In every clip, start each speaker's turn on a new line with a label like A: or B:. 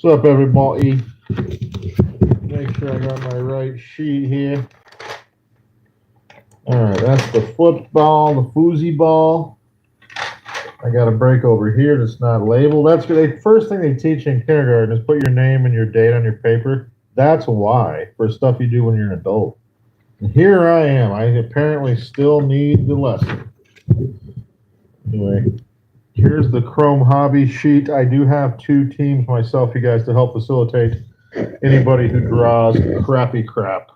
A: What's up, everybody? Make sure I got my right sheet here. All right, that's the football, the foosy ball. I got a break over here that's not labeled. That's the first thing they teach in kindergarten is put your name and your date on your paper. That's why, for stuff you do when you're an adult. And here I am. I apparently still need the lesson. Anyway, here's the Chrome hobby sheet. I do have two teams myself, you guys, to help facilitate anybody who draws crappy crap.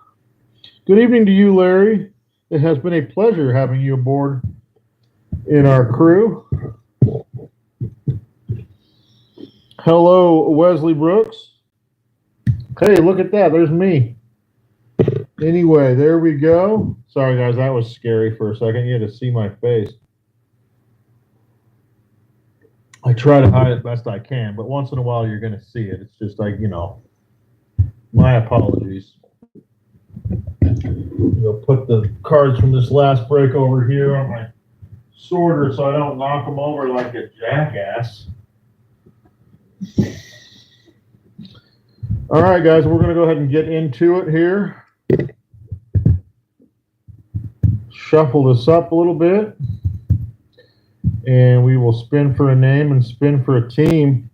A: Good evening to you, Larry. It has been a pleasure having you aboard in our crew. Hello, Wesley Brooks. Hey, look at that. There's me. Anyway, there we go. Sorry, guys, that was scary for a second. You had to see my face. I try to hide it best I can, but once in a while you're going to see it. It's just like, my apologies. We'll put the cards from this last break over here on my sorter so I don't knock them over like a jackass. All right, guys, we're going to go ahead and get into it here. Shuffle this up a little bit. And we will spin for a name and spin for a team.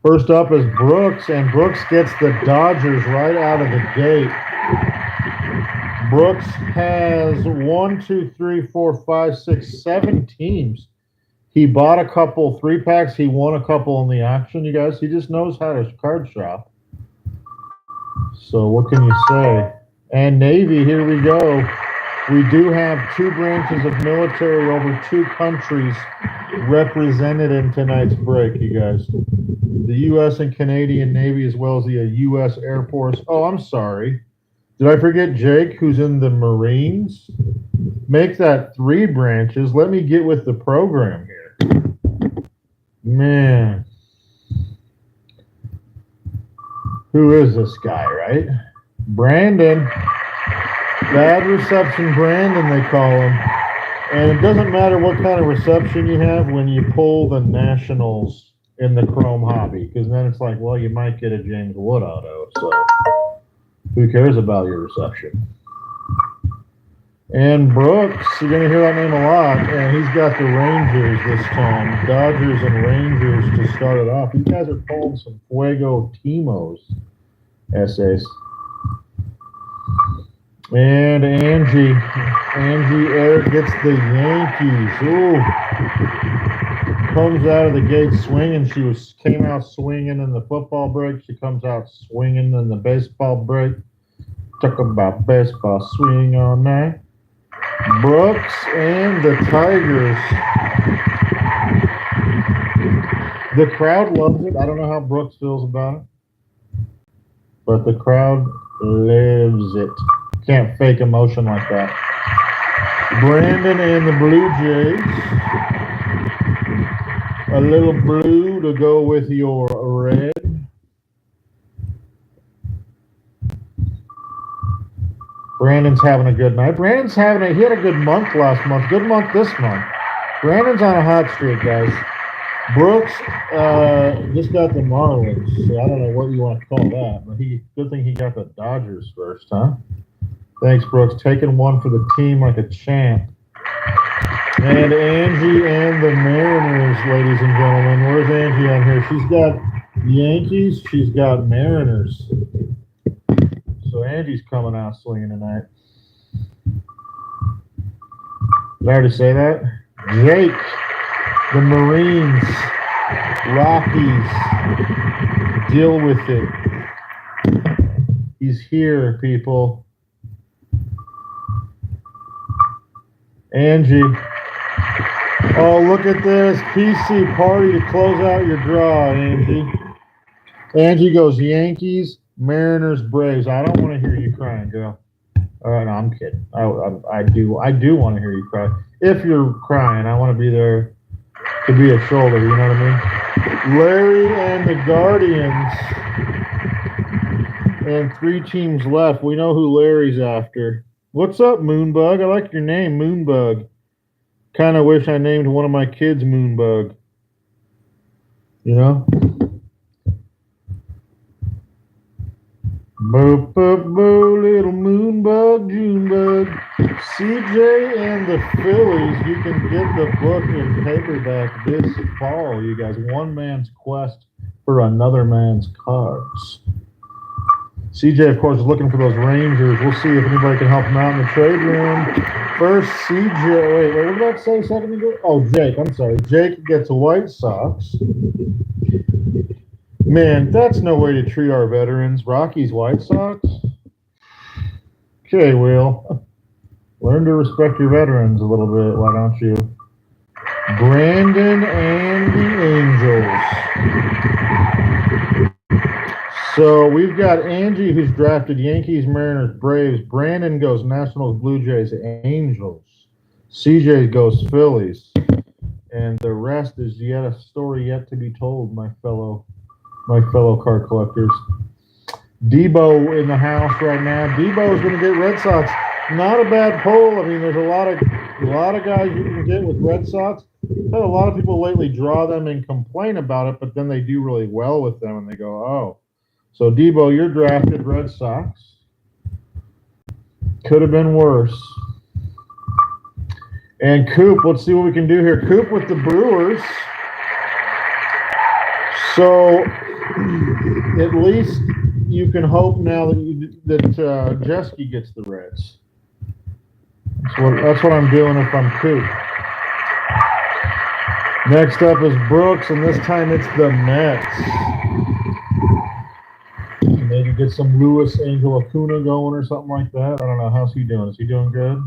A: First up is Brooks, and Brooks gets the Dodgers right out of the gate. Brooks has 7 teams. He bought a couple 3-packs. He won a couple in the auction, you guys. He just knows how to card shop. So what can you say? And Navy, here we go. We do have 2 branches of military over 2 countries represented in tonight's break, you guys. The U.S. and Canadian Navy, as well as the U.S. Air Force. Oh, I'm sorry. Did I forget Jake, who's in the Marines? Make that 3 branches. Let me get with the program here. Man. Who is this guy, right? Brandon. Bad reception Brandon, they call him. And it doesn't matter what kind of reception you have when you pull the Nationals in the Chrome hobby, because then it's like, well, you might get a James Wood auto, so who cares about your reception? And Brooks, you're going to hear that name a lot, and he's got the Rangers this time. Dodgers and Rangers to start it off. You guys are pulling some Fuego Timos essays. And Angie Eric gets the Yankees. Ooh. Comes out of the gate swinging. She came out swinging in the football break. She comes out swinging in the baseball break. Talk about baseball swing all night. Brooks and the Tigers. The crowd loves it. I don't know how Brooks feels about it, but the crowd loves it. Can't fake emotion like that. Brandon and the Blue Jays. A little blue to go with your red. Brandon's having a good night. He had a good month last month. Good month this month. Brandon's on a hot streak, guys. Brooks just got the Marlins. So I don't know what you want to call that, but good thing he got the Dodgers first, huh? Thanks, Brooks. Taking one for the team like a champ. And Angie and the Mariners, ladies and gentlemen. Where's Angie on here? She's got Yankees. She's got Mariners. So Angie's coming out swinging tonight. Did I already say that? Jake, the Marines, Rockies. Deal with it. He's here, people. Angie. Oh, look at this. PC party to close out your draw, Angie. Angie goes Yankees, Mariners, Braves. I don't want to hear you crying, girl. All right, no, I'm kidding. I do want to hear you cry. If you're crying, I want to be there to be a shoulder, you know what I mean? Larry and the Guardians. And 3 teams left. We know who Larry's after. What's up, Moonbug? I like your name, Moonbug. Kind of wish I named one of my kids Moonbug. You know? Boop, boop, boo, little moon bug, June bug. CJ and the Phillies, you can get the book in paperback this fall, you guys. One man's quest for another man's cards. CJ, of course, is looking for those Rangers. We'll see if anybody can help him out in the trade room. First, CJ. Wait, what did I say a second ago? Oh, Jake. I'm sorry. Jake gets White Sox. Man, that's no way to treat our veterans. Rockies, White Sox? Okay, Will. Learn to respect your veterans a little bit, why don't you? Brandon and the Angels. So we've got Angie, who's drafted Yankees, Mariners, Braves. Brandon goes Nationals, Blue Jays, Angels. CJ goes Phillies. And the rest is yet a story yet to be told, my fellow card collectors. Debo in the house right now. Debo is going to get Red Sox. Not a bad poll. I mean, there's a lot of guys you can get with Red Sox. I've had a lot of people lately draw them and complain about it, but then they do really well with them, and they go, oh. So, Debo, you're drafted Red Sox. Could have been worse. And Coop, let's see what we can do here. Coop with the Brewers. So, at least you can hope now that Jeske gets the Reds. That's what I'm doing if I'm Coop. Next up is Brooks, and this time it's the Mets. Maybe get some Luis Angel Acuna going or something like that. I don't know. How's he doing? Is he doing good?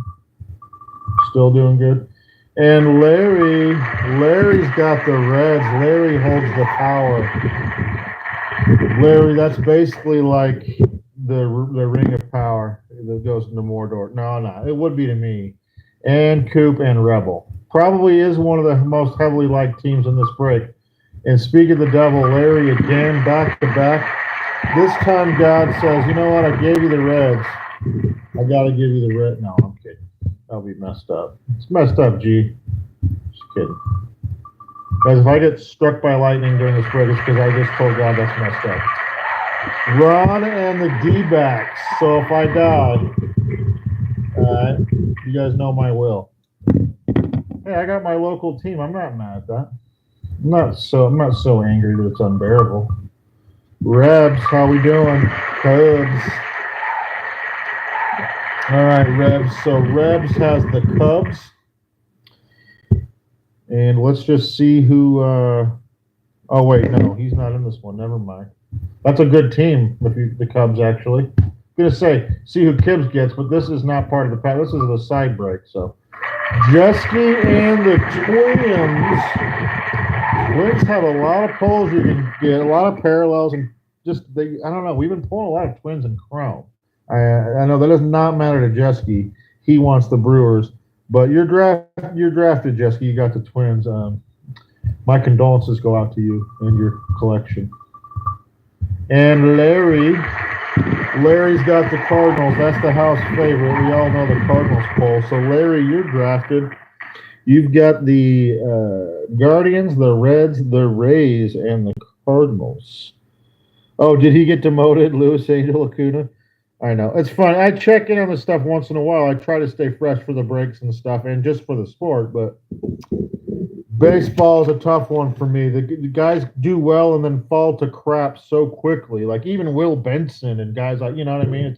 A: Still doing good. And Larry's got the Reds. Larry holds the power. Larry, that's basically like the Ring of Power that goes into Mordor. No, it would be to me. And Coop and Rebel. Probably is one of the most heavily liked teams in this break. And speak of the devil, Larry again, back to back. This time God says, you know what, I gave you the Reds. I got to give you the Reds. No, I'm kidding. That'll be messed up. It's messed up, G. Just kidding. Guys, if I get struck by lightning during this break, it's because I just told God that's messed up. Ron and the D-backs. So if I die, you guys know my will. Hey, I got my local team. I'm not mad at that. I'm not so angry that it's unbearable. Rebs, how we doing? Cubs. All right, Rebs. So Rebs has the Cubs. And let's just see who oh wait, no, he's not in this one. Never mind. That's a good team, the Cubs actually. I'm gonna say, see who Kibbs gets, but this is not part of the pack. This is the side break, so. Jeske and the Twins. Twins have a lot of polls you can get, a lot of parallels, and I don't know, we've been pulling a lot of Twins in Chrome. I know that does not matter to Jeske. He wants the Brewers. But you're drafted, Jeske. You got the Twins. My condolences go out to you and your collection. And Larry's got the Cardinals. That's the house favorite. We all know the Cardinals poll. So, Larry, you're drafted. You've got the Guardians, the Reds, the Rays, and the Cardinals. Oh, did he get demoted, Luis Angel Acuna? I know. It's fun. I check in on this stuff once in a while. I try to stay fresh for the breaks and stuff and just for the sport, but baseball is a tough one for me. The guys do well and then fall to crap so quickly. Like even Will Benson and guys like, you know what I mean?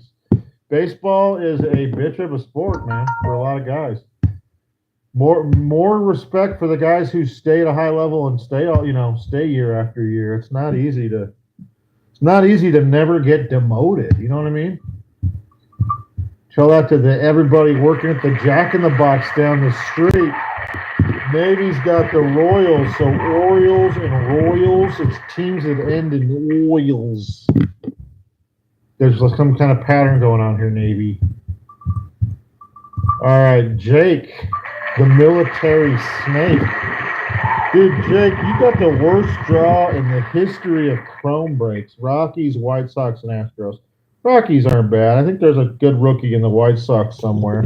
A: Baseball is a bitch of a sport, man, for a lot of guys. More respect for the guys who stay at a high level and stay year after year. It's not easy to never get demoted. You know what I mean? Tell that to everybody working at the Jack in the Box down the street. Navy's got the Royals, so Orioles and Royals. It's teams that end in Oils. There's some kind of pattern going on here, Navy. All right, Jake, the military snake. Dude, Jake, you got the worst draw in the history of Chrome breaks. Rockies, White Sox, and Astros. Rockies aren't bad. I think there's a good rookie in the White Sox somewhere.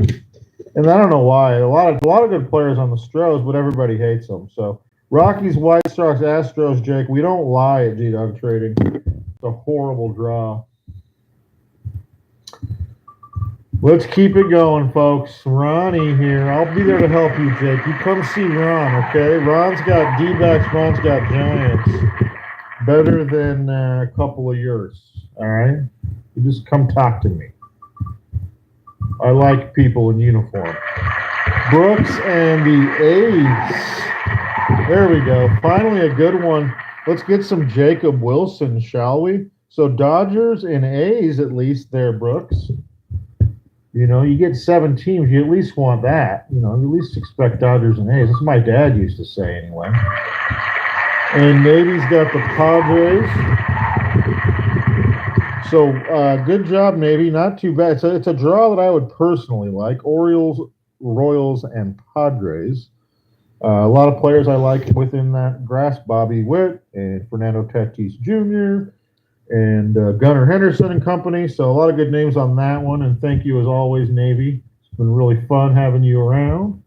A: And I don't know why. A lot of good players on the Stros, but everybody hates them. So Rockies, White Sox, Astros, Jake. We don't lie at G-Dawg Trading. It's a horrible draw. Let's keep it going, folks. Ronnie here. I'll be there to help you, Jake. You come see Ron, okay? Ron's got D-backs. Ron's got Giants. Better than a couple of yours, all right? You just come talk to me. I like people in uniform. Brooks and the A's. There we go. Finally a good one. Let's get some Jacob Wilson, shall we? So Dodgers and A's at least there, Brooks. You know, you get 7 teams, you at least want that. You know, you at least expect Dodgers and A's. That's what my dad used to say anyway. And Navy's got the Padres. So good job, Navy. Not too bad. It's a draw that I would personally like. Orioles, Royals, and Padres. A lot of players I like within that grass. Bobby Witt and Fernando Tatis Jr., and Gunnar Henderson and company. So a lot of good names on that one. And thank you as always, Navy. It's been really fun having you around.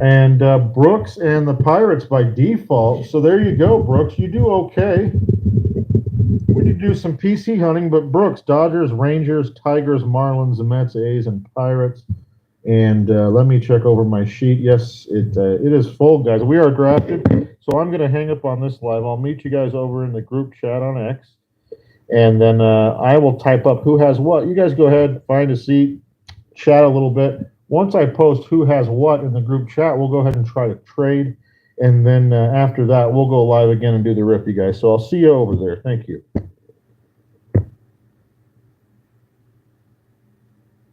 A: And Brooks and the Pirates by default. So there you go, Brooks. You do okay. We need to do some PC hunting, but Brooks, Dodgers, Rangers, Tigers, Marlins, the Mets, A's, and Pirates. And let me check over my sheet. Yes, it is full, guys. We are drafted. So I'm going to hang up on this live. I'll meet you guys over in the group chat on X. And then I will type up who has what. You guys go ahead, find a seat, chat a little bit. Once I post who has what in the group chat, we'll go ahead and try to trade. And then after that, we'll go live again and do the rip, you guys. So I'll see you over there. Thank you.